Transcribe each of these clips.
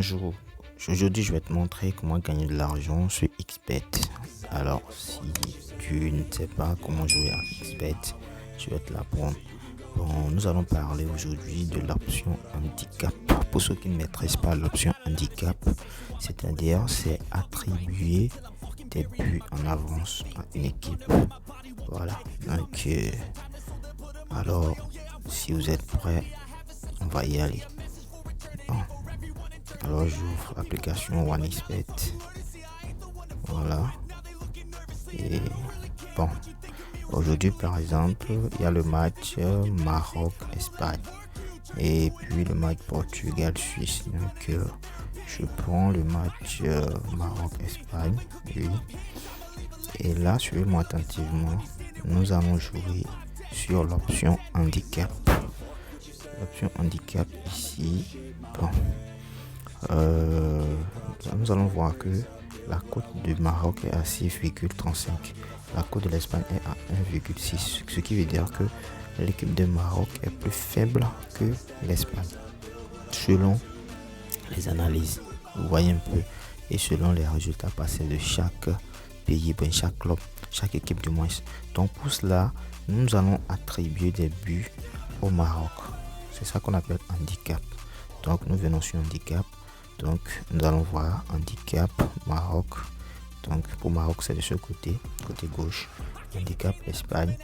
Bonjour, aujourd'hui je vais te montrer comment gagner de l'argent sur XBet. Alors si tu ne sais pas comment jouer à XBet, je vais te l'apprendre. Bon, nous allons parler aujourd'hui de l'option handicap. Pour ceux qui ne maîtrisent pas l'option handicap, c'est-à-dire c'est attribuer des buts en avance à une équipe. Voilà, donc alors si vous êtes prêts, on va y aller. Bon. Alors j'ouvre l'application OneXBet. Voilà. Et bon, aujourd'hui par exemple, il y a le match Maroc-Espagne et puis le match Portugal-Suisse. Donc je prends le match Maroc-Espagne. Oui. Et là, suivez-moi attentivement. Nous allons jouer sur l'option handicap. L'option handicap ici. Bon. Nous allons voir que la cote du Maroc est à 6,35. La cote de l'Espagne est à 1,6. Ce qui veut dire que l'équipe de Maroc est plus faible que l'Espagne. Selon les analyses, vous voyez un peu, et selon les résultats passés de chaque pays, chaque club, chaque équipe du moins. Donc pour cela, nous allons attribuer des buts au Maroc. C'est ça qu'on appelle handicap. Donc nous venons sur handicap. Donc nous allons voir handicap Maroc. Donc pour Maroc c'est de ce côté gauche. Handicap Espagne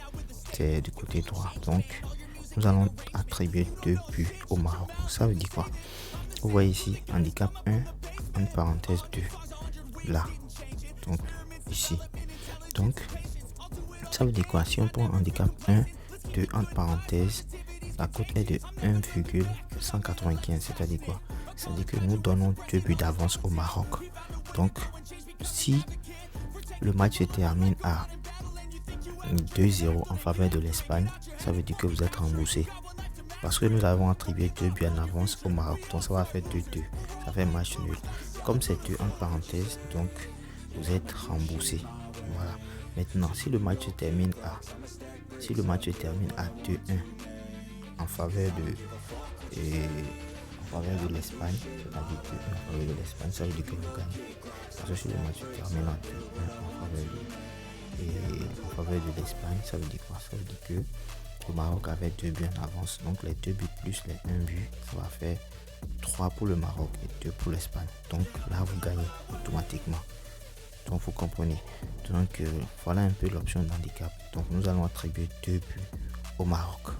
c'est du côté droit. Donc nous allons attribuer 2 buts au Maroc. Ça veut dire quoi? Vous voyez ici handicap 1 en parenthèse 2 là. Donc ici. Donc ça veut dire quoi? Si on prend handicap 1, 2 entre parenthèses, la cote est de 1,195. C'est-à-dire quoi? C'est-à-dire que nous donnons 2 buts d'avance au Maroc. Donc, si le match se termine à 2-0 en faveur de l'Espagne, ça veut dire que vous êtes remboursé. Parce que nous avons attribué 2 buts en avance au Maroc. Donc, ça va faire 2-2. Ça fait match nul. Comme c'est 2 entre parenthèses, donc vous êtes remboursé. Voilà. Maintenant, si le match se termine à 2-1 en faveur de l'Espagne, c'est-à-dire que en faveur de l'Espagne, ça veut dire que vous gagnez. Parce que si le match se termine à 2-1 en faveur de l'Espagne, ça veut dire quoi? Ça veut dire que le Maroc avait 2 buts en avance. Donc les 2 buts plus les 1 but, ça va faire 3 pour le Maroc et 2 pour l'Espagne. Donc là, vous gagnez automatiquement. Donc vous comprenez. Donc voilà un peu l'option d'handicap. Donc nous allons attribuer 2 buts au Maroc.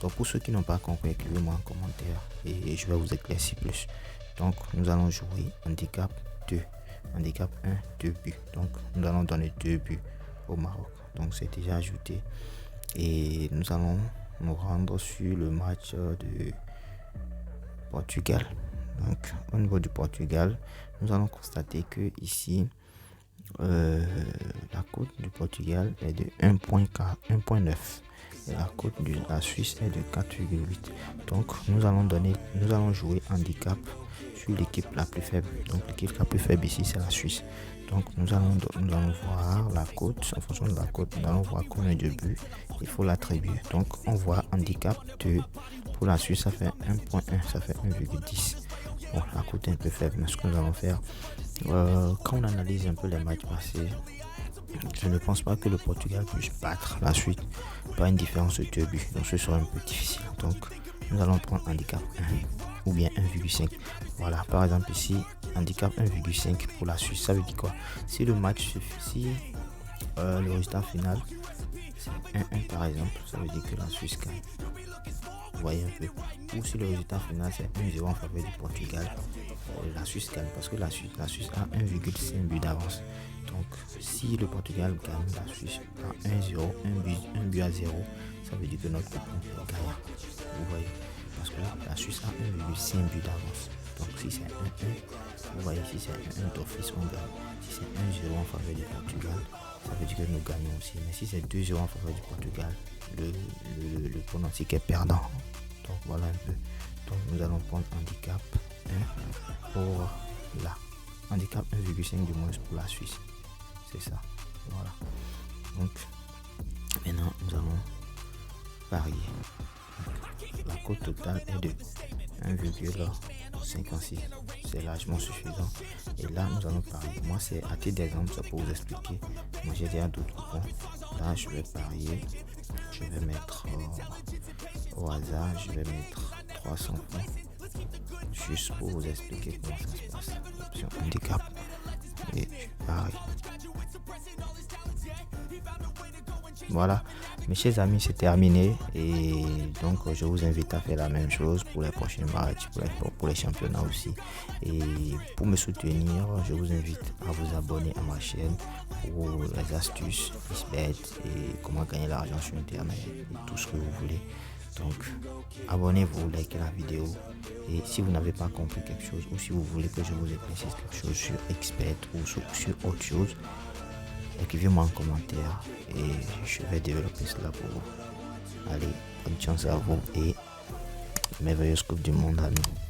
Donc pour ceux qui n'ont pas compris, écrivez-moi en commentaire et je vais vous éclaircir plus. Donc nous allons jouer handicap 2. Handicap 1, 2 buts. Donc nous allons donner 2 buts au Maroc. Donc c'est déjà ajouté. Et nous allons nous rendre sur le match de Portugal. Donc au niveau du Portugal, nous allons constater que ici la cote du Portugal est de 1.9 et la cote de la Suisse est de 4,8. Donc nous allons jouer handicap sur l'équipe la plus faible. Donc l'équipe la plus faible ici c'est la Suisse. Donc nous allons voir la cote. En fonction de la cote, nous allons voir combien de buts il faut l'attribuer. Donc on voit handicap 2 pour la Suisse, ça fait 1.1, ça fait 1,10. Bon, la cote est un peu faible, mais ce que nous allons faire, quand on analyse un peu les matchs passés, je ne pense pas que le Portugal puisse battre la Suisse par une différence de 2 buts. Donc ce sera un peu difficile. Donc nous allons prendre handicap 1 ou bien 1,5. Voilà, par exemple ici, handicap 1,5 pour la Suisse. Ça veut dire quoi? Si le match suffit, le résultat final c'est 1-1 par exemple, ça veut dire que la Suisse gagne. Vous voyez un peu. Ou si le résultat final c'est 1-0 en faveur du Portugal, la Suisse gagne parce que la Suisse a 1,5 but d'avance. Donc si le Portugal gagne, la Suisse a 1-0, 1 but à 0, ça veut dire que notre copain gagne. Vous voyez, parce que la Suisse a 1,5 but d'avance. Donc si c'est 1-1, vous voyez, si c'est 1 d'office, on gagne. Si c'est 1-0 en faveur du Portugal, ça veut dire que nous gagnons aussi. Mais si c'est 2-0 en faveur du Portugal, le pronostic est perdant. Donc voilà un peu. Donc nous allons prendre handicap 1 pour là. Handicap 1,5 du moins pour la Suisse. C'est ça. Voilà. Donc maintenant nous allons parier. La cote totale est de 1,56. C'est largement suffisant. Et là, nous allons parier. Moi, c'est à titre d'exemple, ça pour vous expliquer. Moi, j'ai déjà d'autres coupons. Là, je vais parier. Je vais mettre au hasard, je vais mettre 300 francs. Juste pour vous expliquer comment ça se passe. Option handicap. Et je parie. Voilà, mes chers amis, c'est terminé et donc je vous invite à faire la même chose pour les prochains matchs, pour les championnats aussi. Et pour me soutenir, je vous invite à vous abonner à ma chaîne pour les astuces, XBet et comment gagner l'argent sur internet et tout ce que vous voulez. Donc abonnez-vous, likez la vidéo et si vous n'avez pas compris quelque chose ou si vous voulez que je vous précise quelque chose sur XBet ou sur autre chose, écrivez-moi en commentaire et je vais développer cela pour vous. Allez, bonne chance à vous et merveilleuse Coupe du Monde, amis.